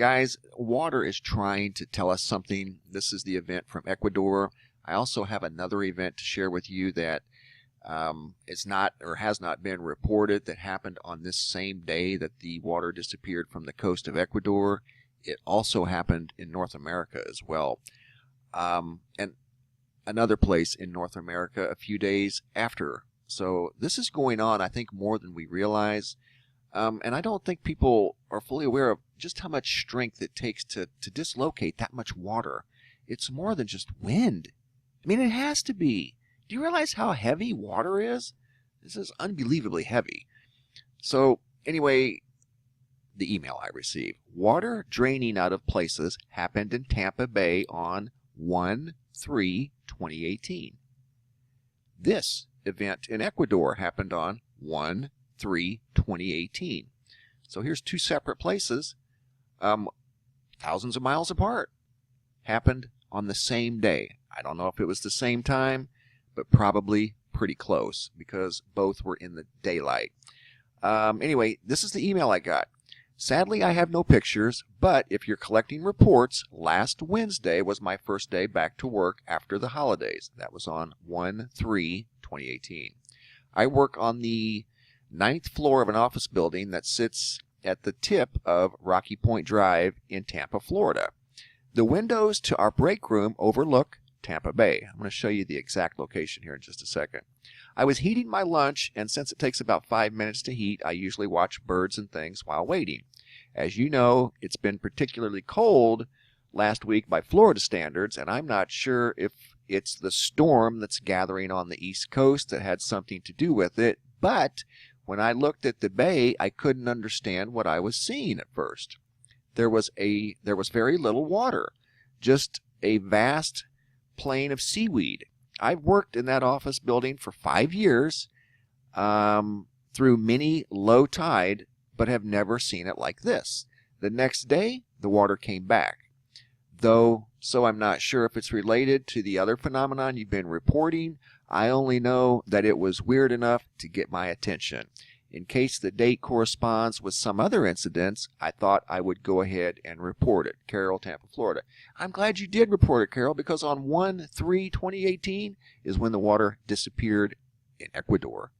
Guys, water is trying to tell us something. This is the event from Ecuador. I also have another event to share with you that is not or has not been reported that happened on this same day that the water disappeared from the coast of Ecuador. It also happened in North America as well. And another place in North America a few days after. So this is going on, I think, more than we realize. And I don't think people are fully aware of just how much strength it takes to dislocate that much water. It's more than just wind. I mean, it has to be. Do you realize how heavy water is? This is unbelievably heavy. So anyway, the email I received. Water draining out of places happened in Tampa Bay on 1/3/2018. This event in Ecuador happened on 1/3/2018. So here's two separate places, thousands of miles apart. Happened on the same day. I don't know if it was the same time, but probably pretty close because both were in the daylight. Anyway, this is the email I got. Sadly, I have no pictures, but if you're collecting reports, last Wednesday was my first day back to work after the holidays. That was on 1/3/2018. I work on the 9th floor of an office building that sits at the tip of Rocky Point Drive in Tampa, Florida. The windows to our break room overlook Tampa Bay. I'm going to show you the exact location here in just a second. I was heating my lunch, and since it takes about 5 minutes to heat, I usually watch birds and things while waiting. As you know, it's been particularly cold last week by Florida standards, and I'm not sure if it's the storm that's gathering on the East Coast that had something to do with it, but when I looked at the bay, I couldn't understand what I was seeing at first. There was very little water, just a vast plain of seaweed. I've worked in that office building for 5 years through many low tide, but have never seen it like this. The next day, the water came back, so I'm not sure if it's related to the other phenomenon you've been reporting. I only know that it was weird enough to get my attention. In case the date corresponds with some other incidents, I thought I would go ahead and report it. Carol, Tampa, Florida. I'm glad you did report it, Carol, because on 1/3/2018 is when the water disappeared in Ecuador.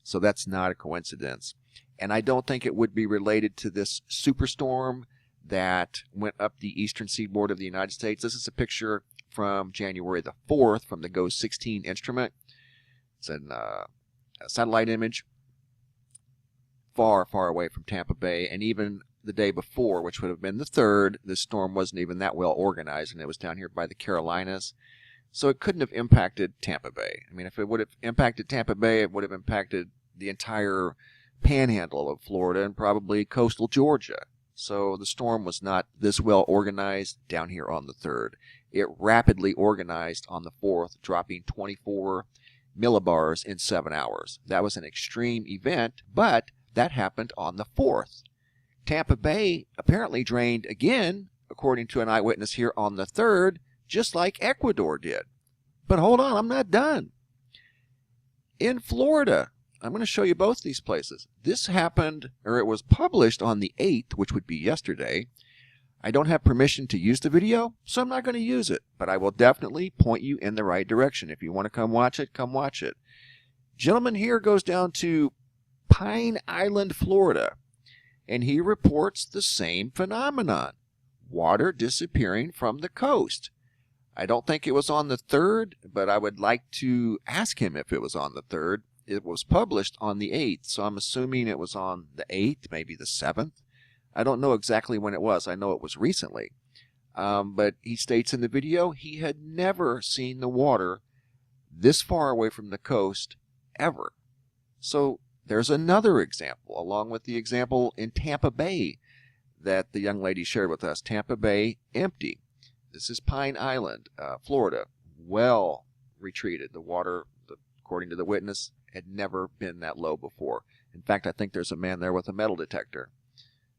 So that's not a coincidence. And I don't think it would be related to this superstorm that went up the eastern seaboard of the United States. This is a picture from January the 4th from the GOES 16 instrument. It's a satellite image far, far away from Tampa Bay. And even the day before, which would have been the 3rd, the storm wasn't even that well organized, and it was down here by the Carolinas. So it couldn't have impacted Tampa Bay. I mean, if it would have impacted Tampa Bay, it would have impacted the entire panhandle of Florida and probably coastal Georgia. So the storm was not this well organized down here on the 3rd. It rapidly organized on the 4th, dropping 24 millibars in 7 hours. That was an extreme event, but that happened on the 4th. Tampa Bay apparently drained again, according to an eyewitness here, on the 3rd, just like Ecuador did. But hold on, I'm not done. In Florida, I'm going to show you both these places. This happened, or it was published on the 8th, which would be yesterday. I don't have permission to use the video, so I'm not going to use it, but I will definitely point you in the right direction. If you want to come watch it, come watch it. Gentleman here goes down to Pine Island, Florida, and he reports the same phenomenon. Water disappearing from the coast. I don't think it was on the 3rd, but I would like to ask him if it was on the 3rd. It was published on the 8th, so I'm assuming it was on the 8th, maybe the 7th. I don't know exactly when it was. I know it was recently. But he states in the video he had never seen the water this far away from the coast ever. So there's another example, along with the example in Tampa Bay that the young lady shared with us. Tampa Bay, empty. This is Pine Island, Florida, well retreated. The water, according to the witness, had never been that low before. In fact, I think there's a man there with a metal detector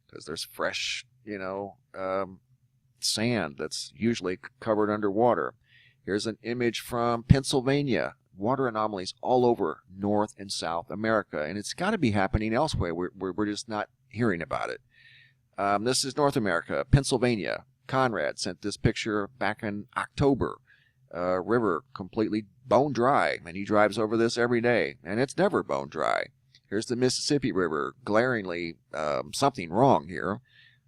because there's fresh, sand that's usually covered underwater. Here's an image from Pennsylvania. Water anomalies all over North and South America, and it's got to be happening elsewhere. We're just not hearing about it. This is North America, Pennsylvania. Conrad sent this picture back in October. River completely bone dry, and he drives over this every day, and it's never bone dry. Here's the Mississippi River, glaringly something wrong here.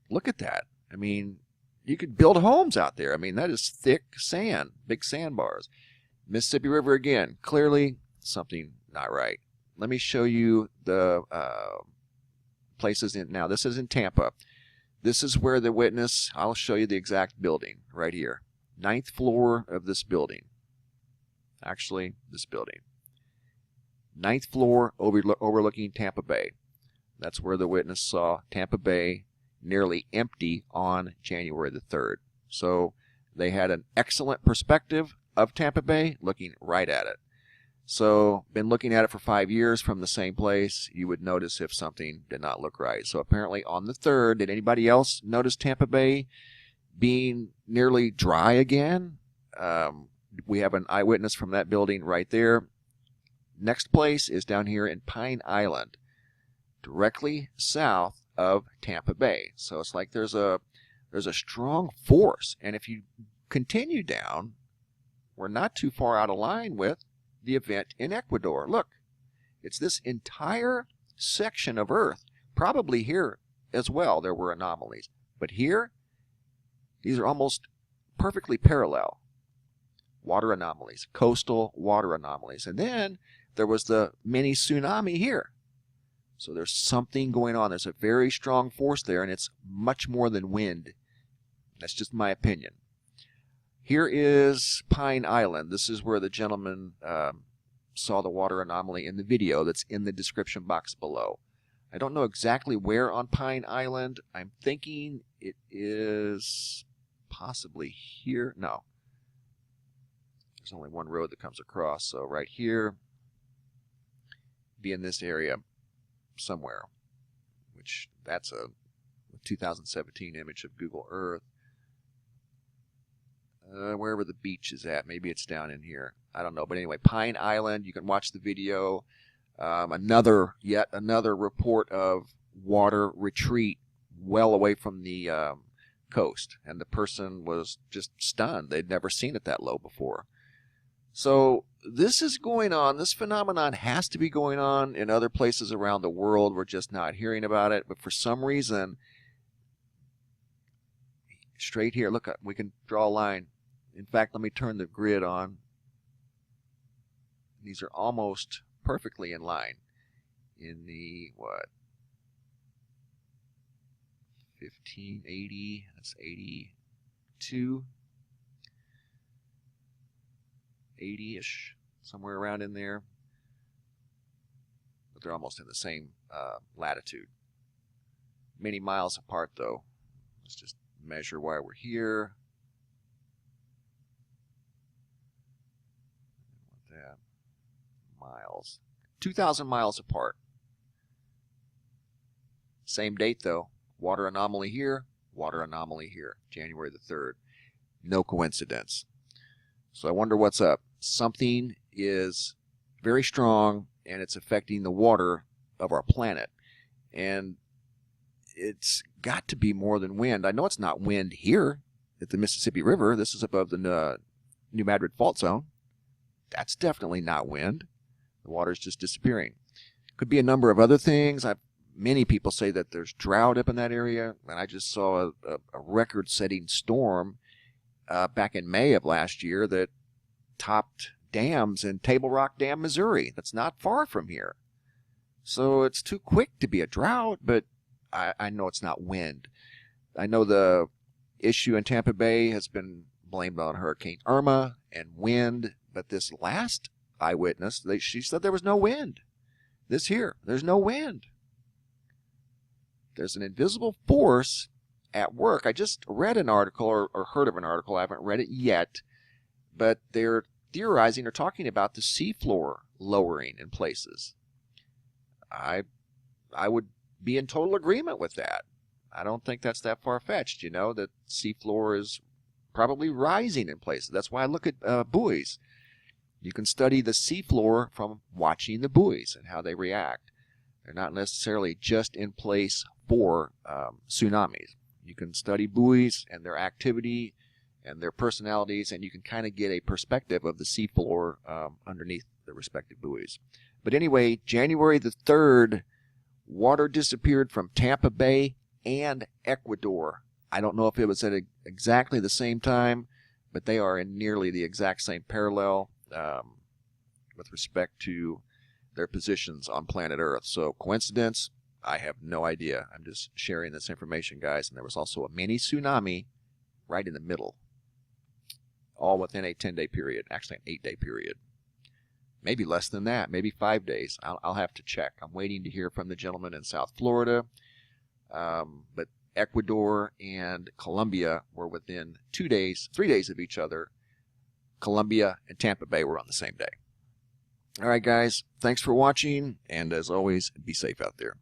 Look at that. I mean, you could build homes out there. I mean, that is thick sand, big sandbars. Mississippi River again, clearly something not right. Let me show you the places in. Now, this is in Tampa. This is where the witness, I'll show you the exact building right here. 9th floor of this building. Actually, this building. 9th floor overlooking Tampa Bay. That's where the witness saw Tampa Bay nearly empty on January the 3rd. So they had an excellent perspective of Tampa Bay, looking right at it. So been looking at it for 5 years from the same place. You would notice if something did not look right. So apparently on the 3rd, did anybody else notice Tampa Bay being nearly dry again? We have an eyewitness from that building right there. Next place is down here in Pine Island, directly south of Tampa Bay. So it's like there's a strong force. And if you continue down, we're not too far out of line with the event in Ecuador. Look, it's this entire section of Earth. Probably here as well there were anomalies. But here, these are almost perfectly parallel. Water anomalies, coastal water anomalies. And then there was the mini tsunami here. So there's something going on. There's a very strong force there, and it's much more than wind. That's just my opinion. Here is Pine Island. This is where the gentleman saw the water anomaly in the video that's in the description box below. I don't know exactly where on Pine Island. I'm thinking it is possibly here. No. There's only one road that comes across. So right here, be in this area somewhere, which that's a 2017 image of Google Earth. Wherever the beach is at. Maybe it's down in here. I don't know. But anyway, Pine Island. You can watch the video. Yet another report of water retreat well away from the coast. And the person was just stunned. They'd never seen it that low before. So this is going on. This phenomenon has to be going on in other places around the world. We're just not hearing about it. But for some reason, straight here, look, we can draw a line. In fact, let me turn the grid on. These are almost perfectly in line. In the, what? 1580, that's 82. 80-ish, somewhere around in there. But they're almost in the same latitude. Many miles apart, though. Let's just measure why we're here. That miles, 2,000 miles apart. Same date though. Water anomaly here, water anomaly here. January the 3rd. No coincidence. So I wonder what's up. Something is very strong and it's affecting the water of our planet. And it's got to be more than wind. I know it's not wind here at the Mississippi River. This is above the New Madrid Fault Zone. That's definitely not wind. The water's just disappearing. Could be a number of other things. Many people say that there's drought up in that area. And I just saw a record-setting storm back in May of last year that topped dams in Table Rock Dam, Missouri. That's not far from here. So it's too quick to be a drought, but I know it's not wind. I know the issue in Tampa Bay has been blamed on Hurricane Irma and wind, but this last eyewitness, she said there was no wind. This here, there's no wind. There's an invisible force at work. I just read an article or heard of an article. I haven't read it yet, but they're theorizing or talking about the seafloor lowering in places. I would be in total agreement with that. I don't think that's that far-fetched, you know, that seafloor is probably rising in places. That's why I look at buoys. You can study the seafloor from watching the buoys and how they react. They're not necessarily just in place for tsunamis. You can study buoys and their activity and their personalities, and you can kind of get a perspective of the seafloor underneath the respective buoys. But anyway, January the 3rd, water disappeared from Tampa Bay and Ecuador. I don't know if it was at exactly the same time, but they are in nearly the exact same parallel with respect to their positions on planet Earth. So coincidence? I have no idea. I'm just sharing this information, guys. And there was also a mini tsunami right in the middle, all within a 10-day period, actually an 8-day period. Maybe less than that, maybe 5 days. I'll have to check. I'm waiting to hear from the gentleman in South Florida. But Ecuador and Colombia were within 2 days, 3 days of each other. Colombia and Tampa Bay were on the same day. All right, guys, thanks for watching, and as always, be safe out there.